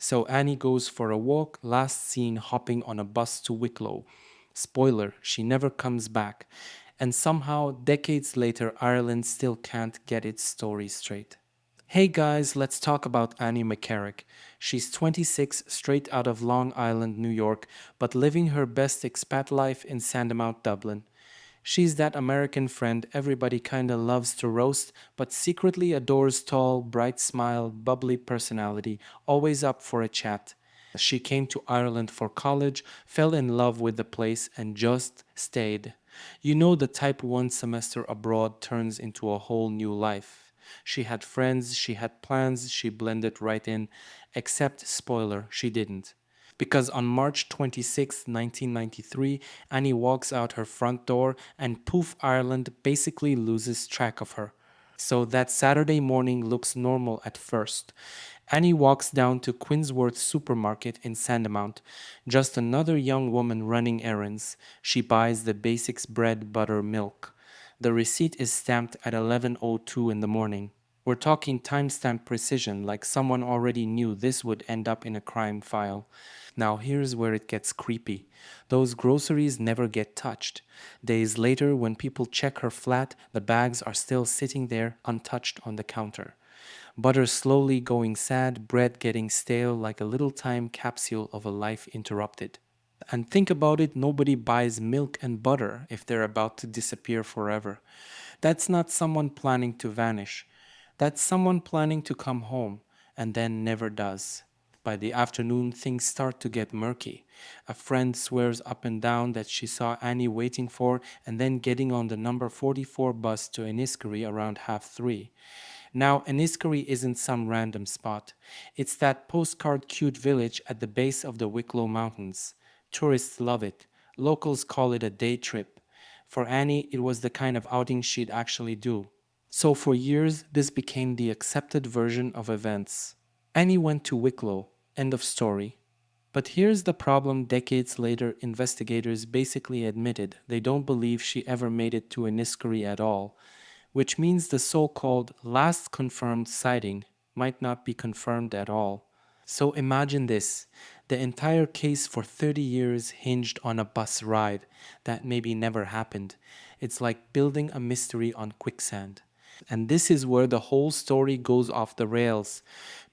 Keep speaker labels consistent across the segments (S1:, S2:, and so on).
S1: So Annie goes for a walk, last seen hopping on a bus to Wicklow. Spoiler, she never comes back. And somehow, decades later, Ireland still can't get its story straight. Hey guys, let's talk about Annie McCarrick. She's 26, straight out of Long Island, New York, but living her best expat life in Sandymount, Dublin. She's that American friend everybody kinda loves to roast, but secretly adores tall, bright smile, bubbly personality, always up for a chat. She came to Ireland for college, fell in love with the place, and just stayed. You know the type one semester abroad turns into a whole new life. She had friends, she had plans, she blended right in, except, spoiler, she didn't. Because on March 26, 1993, Annie walks out her front door and poof, Ireland basically loses track of her. So that Saturday morning looks normal at first. Annie walks down to Quinsworth supermarket in Sandymount, just another young woman running errands. She buys the basics bread, butter, milk. The receipt is stamped at 11:02 in the morning. We're talking timestamp precision, like someone already knew this would end up in a crime file. Now here's where it gets creepy. Those groceries never get touched. Days later, when people check her flat, the bags are still sitting there untouched on the counter. Butter slowly going sad, bread getting stale like a little time capsule of a life interrupted. And think about it, nobody buys milk and butter if they're about to disappear forever. That's not someone planning to vanish. That's someone planning to come home and then never does. By the afternoon, things start to get murky. A friend swears up and down that she saw Annie waiting for and then getting on the number 44 bus to Enniskerry around 3:30. Now, Enniskerry isn't some random spot. It's that postcard cute village at the base of the Wicklow Mountains. Tourists love it. Locals call it a day trip. For Annie, it was the kind of outing she'd actually do. So for years, this became the accepted version of events. Annie went to Wicklow. End of story. But here's the problem: decades later, investigators basically admitted they don't believe she ever made it to Enniskerry at all, which means the so called last confirmed sighting might not be confirmed at all. So imagine this: the entire case for 30 years hinged on a bus ride that maybe never happened. It's like building a mystery on quicksand. And this is where the whole story goes off the rails.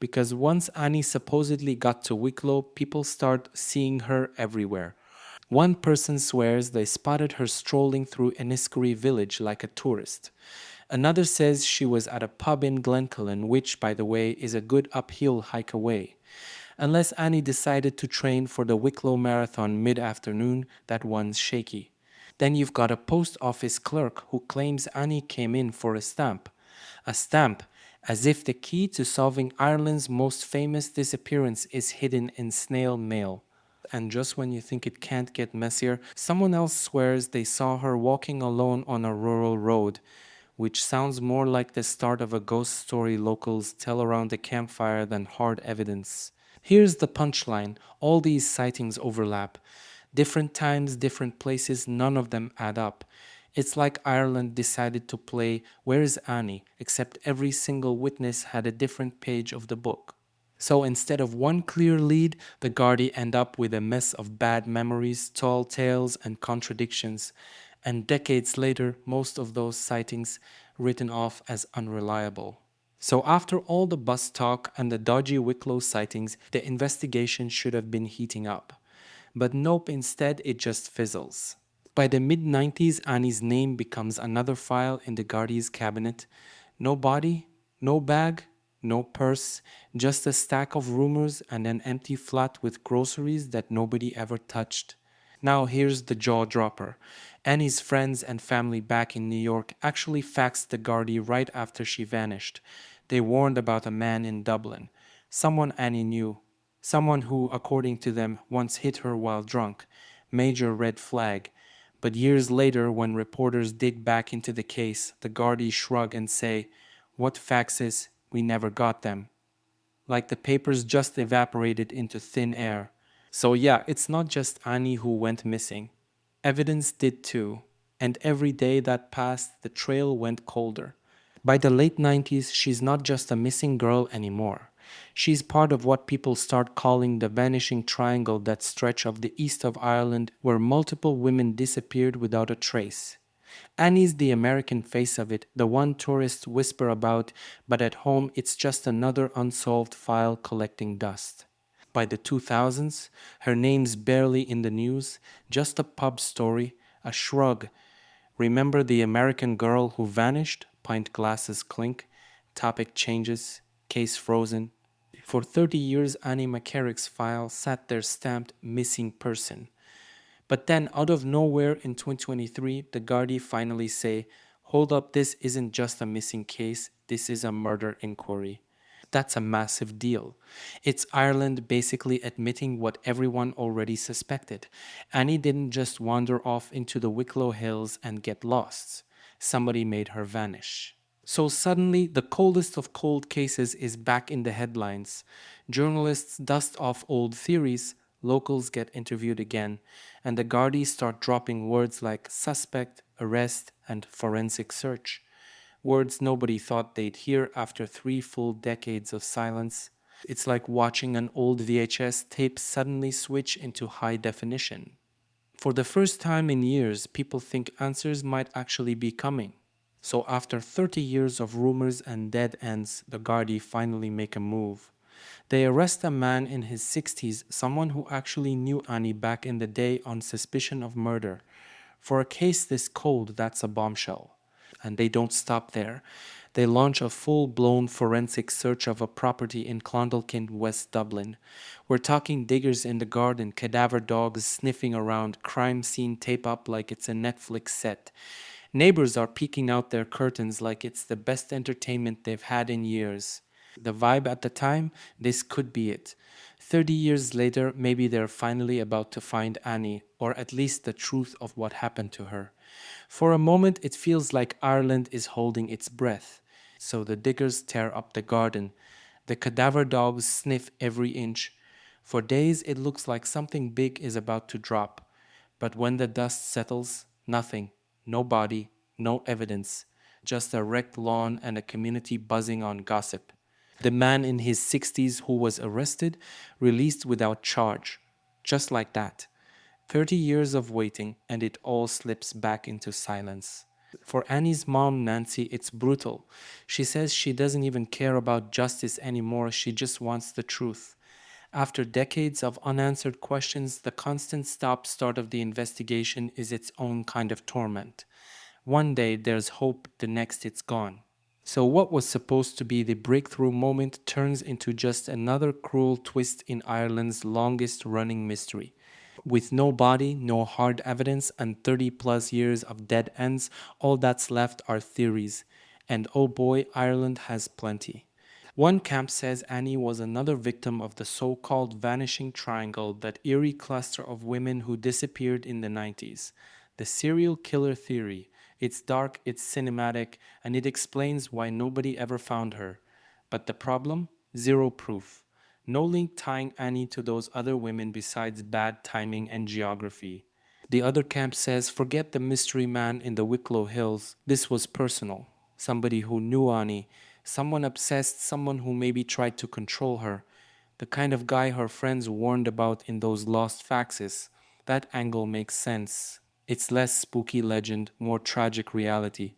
S1: Because once Annie supposedly got to Wicklow, people start seeing her everywhere. One person swears they spotted her strolling through Enniskerry village like a tourist. Another says she was at a pub in Glencullen, which, by the way, is a good uphill hike away. Unless Annie decided to train for the Wicklow Marathon mid-afternoon, that one's shaky. Then you've got a post office clerk who claims Annie came in for a stamp. A stamp, as if the key to solving Ireland's most famous disappearance is hidden in snail mail. And just when you think it can't get messier, someone else swears they saw her walking alone on a rural road, which sounds more like the start of a ghost story locals tell around a campfire than hard evidence. Here's the punchline: all these sightings overlap. Different times, different places, none of them add up. It's like Ireland decided to play Where's Annie, except every single witness had a different page of the book. So instead of one clear lead, the Gardee end up with a mess of bad memories, tall tales, and contradictions. And decades later, most of those sightings written off as unreliable. So after all the bus talk and the dodgy Wicklow sightings, the investigation should have been heating up. But nope, instead it just fizzles. By the mid-90s, Annie's name becomes another file in the Gardee's cabinet. No body, no bag, no purse, just a stack of rumors and an empty flat with groceries that nobody ever touched. Now here's the jaw dropper. Annie's friends and family back in New York actually faxed the Gardee right after she vanished. They warned about a man in Dublin, someone Annie knew, someone who, according to them, once hit her while drunk. Major red flag. But years later, when reporters dig back into the case, the Gardee shrug and say, "What faxes? We never got them." Like the papers just evaporated into thin air. So yeah, it's not just Annie who went missing. Evidence did too. And every day that passed, the trail went colder. By the late 90s, she's not just a missing girl anymore. She's part of what people start calling the Vanishing Triangle, that stretch of the east of Ireland where multiple women disappeared without a trace. Annie's the American face of it, the one tourists whisper about, but at home it's just another unsolved file collecting dust. By the 2000s, her name's barely in the news, just a pub story, a shrug. Remember the American girl who vanished? Pint glasses clink, topic changes, case frozen. For 30 years, Annie McCarrick's file sat there stamped missing person. But then, out of nowhere in 2023, the Gardee finally say, hold up, this isn't just a missing case, this is a murder inquiry. That's a massive deal. It's Ireland basically admitting what everyone already suspected. Annie didn't just wander off into the Wicklow Hills and get lost. Somebody made her vanish. So suddenly, the coldest of cold cases is back in the headlines. Journalists dust off old theories, locals get interviewed again, and the Gardaí start dropping words like suspect, arrest, and forensic search. Words nobody thought they'd hear after 3 full decades of silence. It's like watching an old VHS tape suddenly switch into high definition. For the first time in years, people think answers might actually be coming. So after 30 years of rumors and dead ends, the Gardaí finally make a move. They arrest a man in his 60s, someone who actually knew Annie back in the day, on suspicion of murder. For a case this cold, that's a bombshell. And they don't stop there. They launch a full-blown forensic search of a property in Clondalkin, West Dublin. We're talking diggers in the garden, cadaver dogs sniffing around, crime scene tape up like it's a Netflix set. Neighbors are peeking out their curtains like it's the best entertainment they've had in years. The vibe at the time, this could be it. 30 years later, maybe they're finally about to find Annie, or at least the truth of what happened to her. For a moment, it feels like Ireland is holding its breath. So the diggers tear up the garden. The cadaver dogs sniff every inch. For days, it looks like something big is about to drop. But when the dust settles, nothing. No body, no evidence. Just a wrecked lawn and a community buzzing on gossip. The man in his 60s who was arrested, released without charge. Just like that. 30 years of waiting, and it all slips back into silence. For Annie's mom, Nancy, it's brutal. She says she doesn't even care about justice anymore, she just wants the truth. After decades of unanswered questions, the constant stop-start of the investigation is its own kind of torment. One day there's hope, the next it's gone. So what was supposed to be the breakthrough moment turns into just another cruel twist in Ireland's longest running mystery. With no body, no hard evidence, and 30 plus years of dead ends, all that's left are theories. And oh boy, Ireland has plenty. One camp says Annie was another victim of the so-called Vanishing Triangle, that eerie cluster of women who disappeared in the 90s. The serial killer theory. It's dark, it's cinematic, and it explains why nobody ever found her. But the problem? Zero proof. No link tying Annie to those other women besides bad timing and geography. The other camp says forget the mystery man in the Wicklow Hills. This was personal. Somebody who knew Annie. Someone obsessed, someone who maybe tried to control her. The kind of guy her friends warned about in those lost faxes. That angle makes sense. It's less spooky legend, more tragic reality.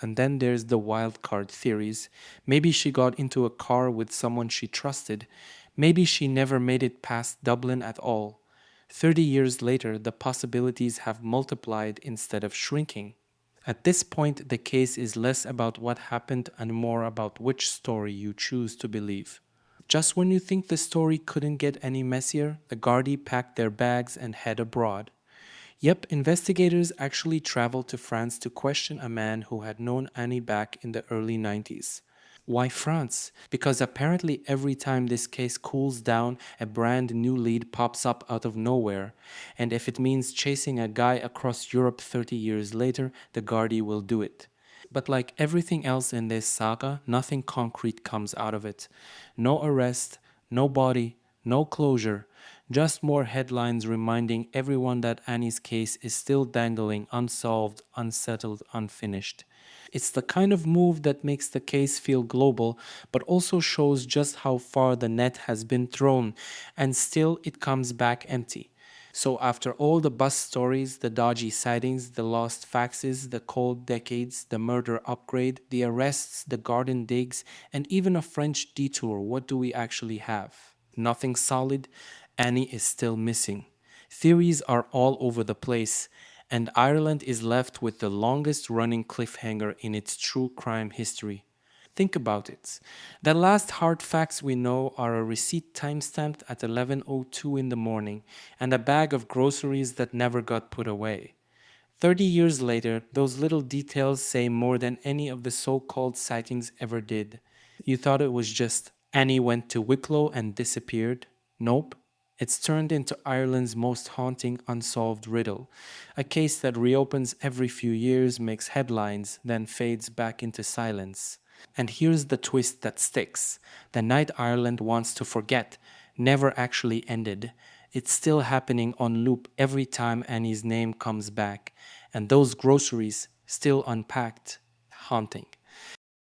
S1: And then there's the wild card theories. Maybe she got into a car with someone she trusted. Maybe she never made it past Dublin at all. 30 years later, the possibilities have multiplied instead of shrinking. At this point, the case is less about what happened and more about which story you choose to believe. Just when you think the story couldn't get any messier, the Gardee packed their bags and head abroad. Yep, investigators actually traveled to France to question a man who had known Annie back in the early 90s. Why France? Because apparently every time this case cools down, a brand new lead pops up out of nowhere. And if it means chasing a guy across Europe 30 years later, the Gardaí will do it. But like everything else in this saga, nothing concrete comes out of it. No arrest, no body, no closure, just more headlines reminding everyone that Annie's case is still dangling, unsolved, unsettled, unfinished. It's the kind of move that makes the case feel global, but also shows just how far the net has been thrown, and still it comes back empty. So, after all the bus stories, the dodgy sightings, the lost faxes, the cold decades, the murder upgrade, the arrests, the garden digs, and even a French detour, what do we actually have? Nothing solid. Annie is still missing. Theories are all over the place, and Ireland is left with the longest running cliffhanger in its true crime history. Think about it. The last hard facts we know are a receipt timestamped at 11:02 in the morning and a bag of groceries that never got put away. 30 years later, those little details say more than any of the so-called sightings ever did. You thought it was just Annie went to Wicklow and disappeared? Nope. It's turned into Ireland's most haunting unsolved riddle. A case that reopens every few years, makes headlines, then fades back into silence. And here's the twist that sticks. The night Ireland wants to forget never actually ended. It's still happening on loop every time Annie's name comes back. And those groceries, still unpacked, haunting.